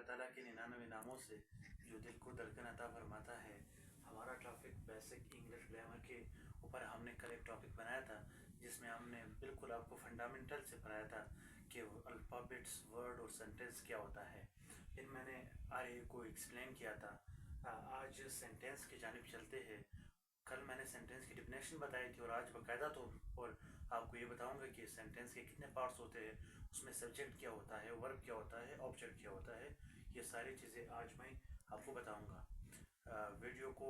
ताला के 99 नामों से जो दिल को धड़कन अता फरमाता है। हमारा टॉपिक बेसिक इंग्लिश ग्रामर के ऊपर हमने कल एक टॉपिक बनाया था, जिसमें हमने बिल्कुल आपको फंडामेंटल से पढ़ाया था कि अल्फ़ाबेट्स, वर्ड और सेंटेंस क्या होता है। फिर मैंने आर्य को एक्सप्लेन किया था। आज सेंटेंस की जानिब चलते हैं। कल मैंने सेंटेंस की डिफिनेशन बताई थी और आज बाकायदा तौर पर आपको ये बताऊंगा कि सेंटेंस के कितने पार्ट्स होते हैं, उसमें सब्जेक्ट क्या होता है, वर्ब क्या होता है, ऑब्जेक्ट क्या होता है। ये सारी चीज़ें आज मैं आपको बताऊंगा। वीडियो को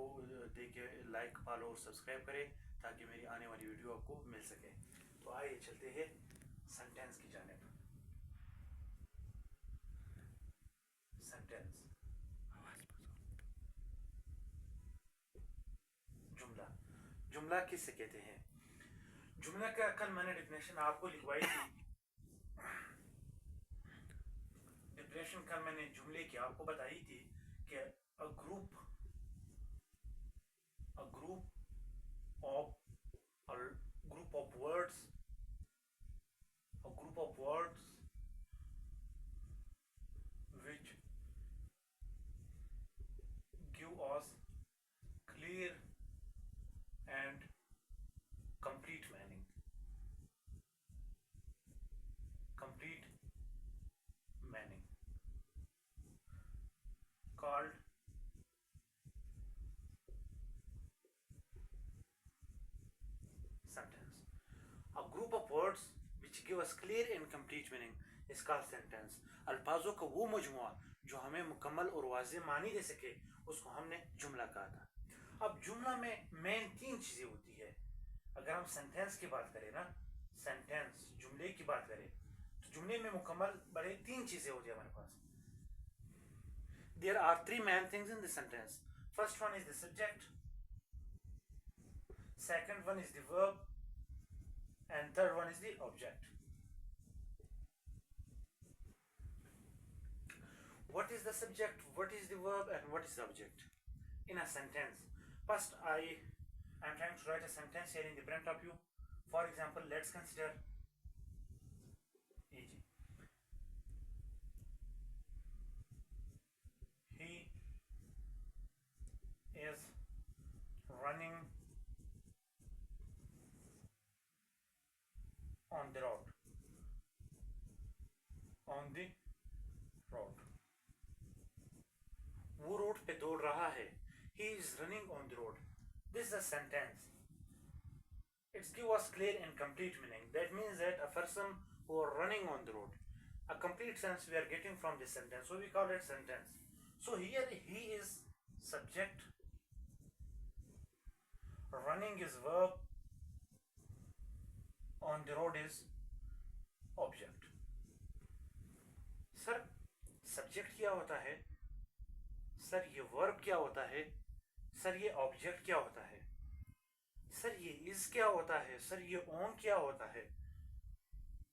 देख के लाइक, फॉलो और सब्सक्राइब करें ताकि मेरी आने वाली वीडियो आपको मिल सके। तो आइए चलते हैं सेंटेंस की जानिब। सेंटेंस, जुमला। जुमला किससे कहते हैं? जुमला का कल मैंने डिफिनेशन आपको लिखवाई थी। डिफिनेशन कल मैंने जुमले की आपको बताई थी कि a group of words, a group of words which give us clear and complete meaning. Complete meaning called sentence. A group of words which give us clear and complete meaning is called sentence. अल्फाजों का वो मजमुआ जो हमें मुकम्मल और वाज़ेह मानी दे सके, उसको हमने जुमला कहा था। अब जुमला में मेन 3 चीज़ें होती है। अगर हम सेंटेंस की बात करें ना, सेंटेंस जुमले की बात करें, तो जुमले में मुकम्मल बड़े 3 चीज़ें होती है हमारे पास। There are 3 main things in the sentence. First one is the subject, second one is the verb, and third one is the object. What is the subject, what is the verb, and what is the object in a sentence? First, I am trying to write a sentence here in the front of you. For example, let's consider e.g. he is running on the road. On the road. वो road पे दौड़ रहा है. He is running on the road. This is a sentence. It's give us clear and complete meaning. That means that a person who are running on the road. A complete sense we are getting from this sentence. So we call it sentence. So here he is subject, running is verb, on the road is object. Sir subject क्या होता है? Sir ये verb क्या होता है? Sir ये object क्या होता है? सर ये इज क्या होता है? सर ये ऑन क्या होता है?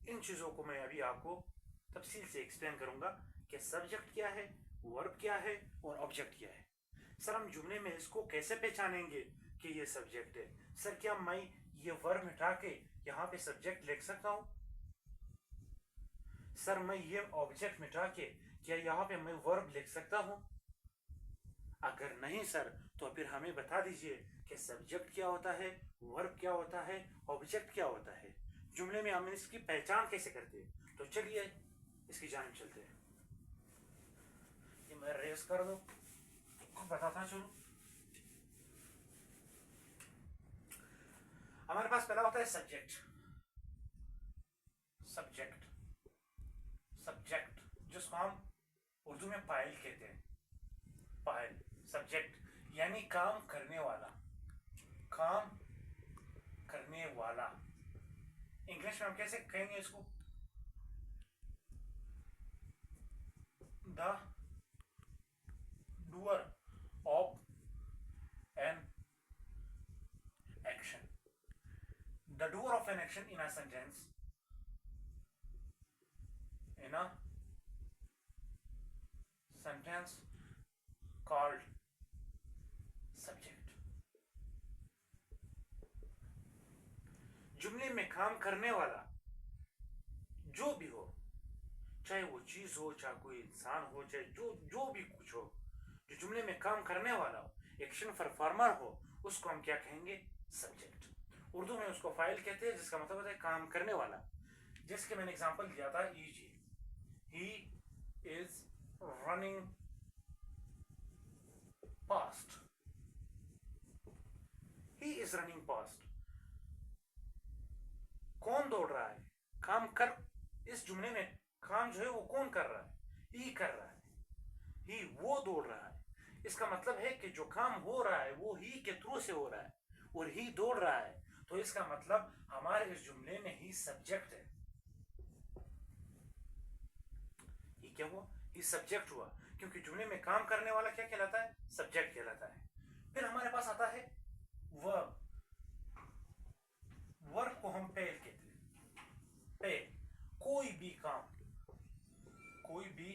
इन चीजों को मैं अभी आपको तफसील से एक्सप्लेन करूंगा कि सब्जेक्ट क्या है, वर्ब क्या है और ऑब्जेक्ट क्या है। सर हम जुमले में इसको कैसे पहचानेंगे कि ये सब्जेक्ट है? सर क्या मैं ये वर्ब मिटा के यहाँ पे सब्जेक्ट लिख सकता हूँ? सर मैं ये ऑब्जेक्ट मिटा के क्या यहाँ पे मैं वर्ब लिख सकता हूँ? अगर नहीं सर, तो फिर हमें बता दीजिए कि सब्जेक्ट क्या होता है, वर्ब क्या होता है, ऑब्जेक्ट क्या होता है। जुमले में हम इसकी पहचान कैसे करते हैं? तो चलिए इसकी जानिब चलते हैं। ये मैं रेस कर दूं, बताता चलूं। हमारे पास पहला होता है सब्जेक्ट। सब्जेक्ट सब्जेक्ट जिसको हम उर्दू में फाइल कहते हैं। फाइल, सब्जेक्ट यानी काम करने वाला। काम करने वाला इंग्लिश में हम कैसे कहेंगे इसको? The doer of an action. The doer of an action in a sentence, in a sentence called subject. जुमले में काम करने वाला जो भी हो, चाहे वो चीज़ हो, चाहे कोई इंसान हो, चाहे जो जो भी कुछ हो, जो जुमले में काम करने वाला हो, एक्शन परफॉर्मर हो, उसको हम क्या कहेंगे? सब्जेक्ट। उर्दू में उसको फाइल कहते हैं, जिसका मतलब होता है काम करने वाला। जिसके मैंने एग्जांपल दिया था, easy, he is running past, he is running past. कौन दौड़ रहा है? काम कर, इस जुमले में काम जो है वो कौन कर रहा है? ही कर रहा है, ही वो दौड़ रहा है। इसका मतलब है कि जो काम हो रहा है वो ही के थ्रू से हो रहा है और ही दौड़ रहा है, तो इसका मतलब हमारे इस जुमले में ही सब्जेक्ट है। ही क्या हुआ? ही सब्जेक्ट हुआ, क्योंकि जुमले में काम करने वाला क्या कहलाता है? सब्जेक्ट कहलाता है। फिर हमारे पास आता है वर्ब। वर्ब को हम पेल कहते हैं। पेल, कोई भी काम, कोई भी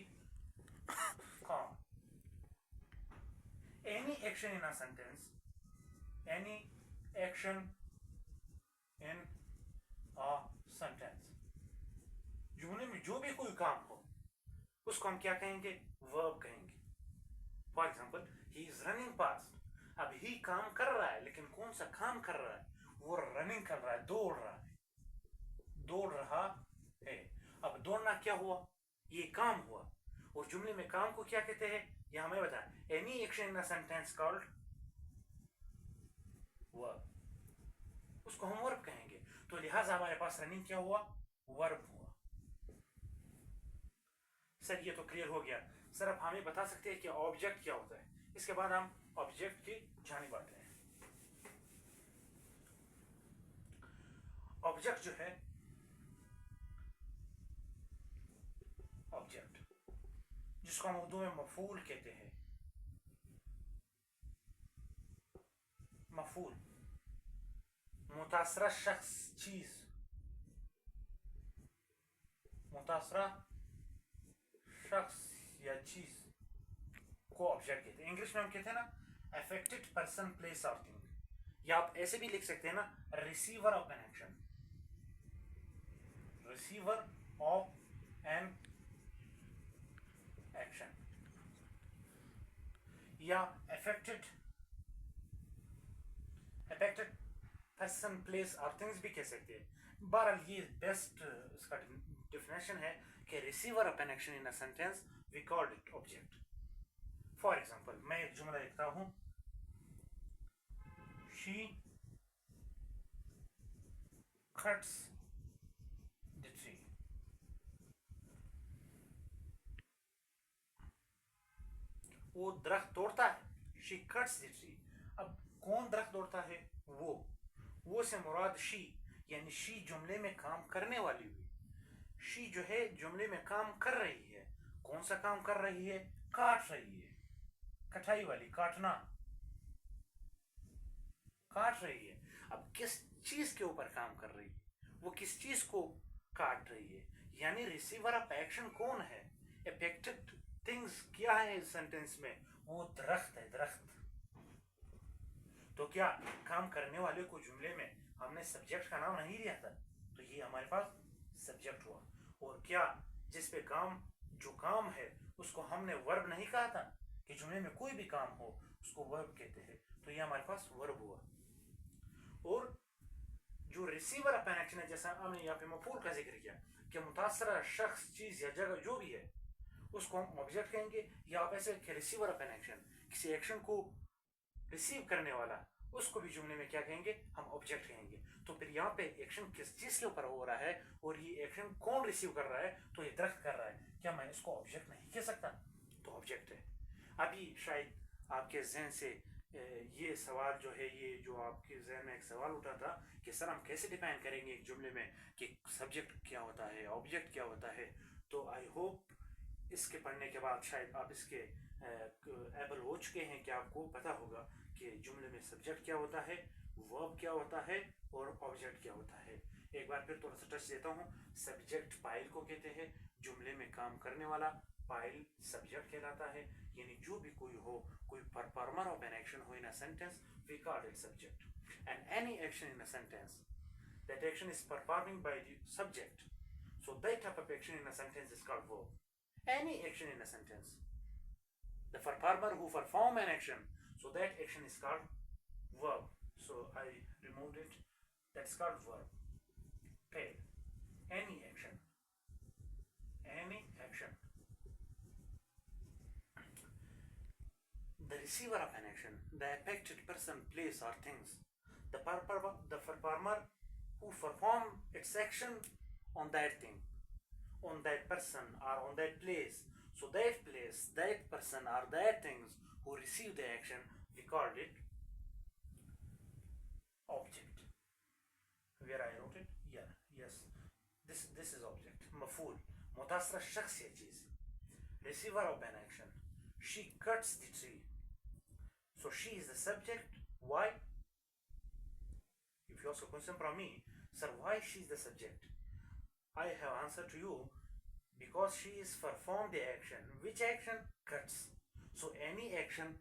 काम, any action in a sentence, any action in a sentence, जुमले में जो भी कोई काम हो उसको हम क्या कहेंगे? वर्ब कहेंगे। For example, he is running past. अब ही काम कर रहा है, लेकिन कौन सा काम कर रहा है? वो रनिंग कर रहा है, दौड़ रहा है, दौड़ रहा है। अब दौड़ना क्या हुआ? ये काम हुआ। और जुमले में काम को क्या कहते हैं? ये हमें बता, any action in a sentence called verb, उसको हम वर्ब कहेंगे। तो लिहाजा हमारे पास रनिंग क्या हुआ? वर्ब हुआ। सर ये तो क्लियर हो गया। सर अब हमें बता सकते हैं कि ऑब्जेक्ट क्या होता है? इसके बाद हम ऑब्जेक्ट की जानिब आते हैं। ऑब्जेक्ट जो है, ऑब्जेक्ट जिसको हम उर्दू में मफूल कहते हैं, मफूल, मुतासरा शख्स, चीज, मुतासरा शख्स या चीज को ऑब्जेक्ट कहते हैं। इंग्लिश में हम कहते हैं ना, अफेक्टेड पर्सन, प्लेस और थिंग, या आप ऐसे भी लिख सकते हैं ना, receiver of an action, receiver of an action, या अफेक्टेड, अफेक्टेड पर्सन, प्लेस और थिंग्स भी कह सकते हैं। बहरहाल ये बेस्ट इसका डिफिनेशन है कि receiver of an action in a sentence we called it object. For example, मैं एक जुमला लिखता हूं, शी कट्स द ट्री। वो दरख्त तोड़ता है, शी कट्स द ट्री। अब कौन दरख्त तोड़ता है? वो से मुराद शी, यानी शी जुमले में काम करने वाली हुई। शी जो है जुमले में काम कर रही है। कौन सा काम कर रही है? काट रही है, कटाई वाली, काटना, काट रही है। अब किस चीज के ऊपर काम कर रही है? वो किस चीज को काट रही है? यानी रिसीवर ऑफ एक्शन कौन है? अफेक्टेड थिंग्स क्या है इस सेंटेंस में? वो दरख्त है, दरख्त। तो क्या काम करने वाले को जुमले में हमने सब्जेक्ट का नाम नहीं दिया था? तो ये हमारे पास सब्जेक्ट हुआ। और क्या जिस पे काम, जो काम है उसको हमने वर्ब नहीं कहा था कि जुमले में कोई भी काम हो उसको वर्ब कहते हैं, तो ये हमारे पास वर्ब हुआ। और जो रिसीवर ऑफ एन एक्शन है, जैसा हमने यहाँ पे मफूल का जिक्र किया कि मुतासरा शख्स, चीज या जगह जो भी है उसको हम ऑब्जेक्ट कहेंगे, या आप ऐसे रिसीवर ऑफ एन एक्शन, किसी एक्शन को रिसीव करने वाला, उसको भी जुमले में क्या कहेंगे? हम ऑब्जेक्ट कहेंगे। तो फिर यहाँ पे एक्शन किस चीज के ऊपर हो रहा है और ये एक्शन कौन रिसीव कर रहा है? तो ये दरख्त कर रहा है, क्या मैं इसको ऑब्जेक्ट नहीं कह सकता? तो ऑब्जेक्ट है। अभी शायद आपके जहन से ये सवाल जो है, ये जो आपके जहन में एक सवाल उठा था कि सर हम कैसे डिफाइन करेंगे एक जुमले में कि सब्जेक्ट क्या होता है, ऑब्जेक्ट क्या होता है। तो आई होप इसके पढ़ने के बाद शायद आप इसके एबल हो चुके हैं कि आपको पता होगा कि जुमले में सब्जेक्ट क्या होता है, वर्ब क्या होता है और ऑब्जेक्ट क्या होता है। एक बार फिर थोड़ा सा टच देता हूँ। सब्जेक्ट फाइल को कहते हैं, जुमले में काम करने वाला फाइल सब्जेक्ट कहलाता है, यानी जो भी कोई हो, कोई परफॉर्मर ऑफ एन एक्शन हो in a sentence, we call it subject. And any action in a sentence, that action is performing by the subject, So that type of action in a sentence is called verb. Any action in a sentence. The farmer who perform an action, so that action is called verb. So I removed it. That's called verb. Paid. Any action. Any action. The receiver of an action, the affected person, place, or things. The performer who perform its action on that thing, on that person, or on that place. So that place, that person, or that things who receive the action, we called it object. Where I wrote it? Yeah, yes. This is object. मफूल मुतासरा शख्स या चीज. Receiver of an action. She cuts the tree. So she is the subject. Why? If you ask a question from me, sir, why she is the subject? I have answered to you, because she is performed the action. Which action? Cuts. So any action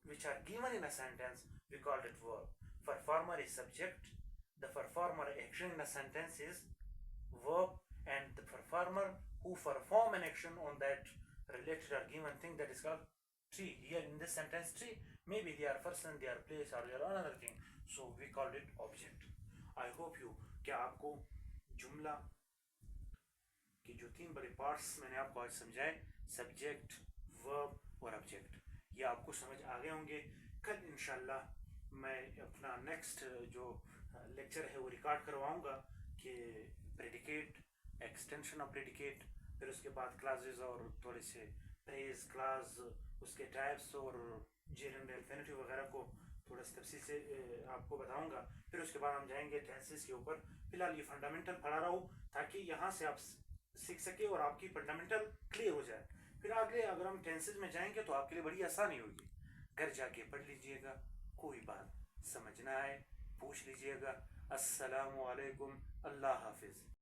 which are given in a sentence, we call it verb. Performer is subject. The performer action in a sentence is verb, and the performer who perform an action on that related or given thing, that is called tree. Here in this sentence, tree, maybe they are person, they are place, or they are another thing. So we called it object. I hope you, क्या आपको जुमला कि जो तीन बड़े parts मैंने आपको आज समझाए, सब्जेक्ट, वर्ब और ऑब्जेक्ट, ये आपको समझ आ गए होंगे. कल इंशाल्लाह मैं अपना नेक्स्ट जो लेक्चर है वो रिकॉर्ड करवाऊंगा कि प्रेडिकेट, एक्सटेंशन ऑफ प्रेडिकेट, फिर उसके बाद क्लासेस और थोड़े से प्रेज क्लास, उसके टाइप्स और जेरेंड इन्फिनिटिव वगैरह को थोड़ा सी तफसील से आपको बताऊंगा. फिर उसके बाद हम जाएंगे टेंसेस के ऊपर. फिलहाल ये फंडामेंटल पढ़ा रहा हूँ ताकि यहाँ से आप सीख सके और आपकी फंडामेंटल क्लियर हो जाए. फिर आगे अगर हम टेंसेस में जाएंगे तो आपके लिए बड़ी आसानी होगी. घर जाके पढ़ लीजिएगा, कोई बात समझ ना आए पूछ लीजिएगा. अस्सलामु अलैकुम, अल्लाह हाफिज़.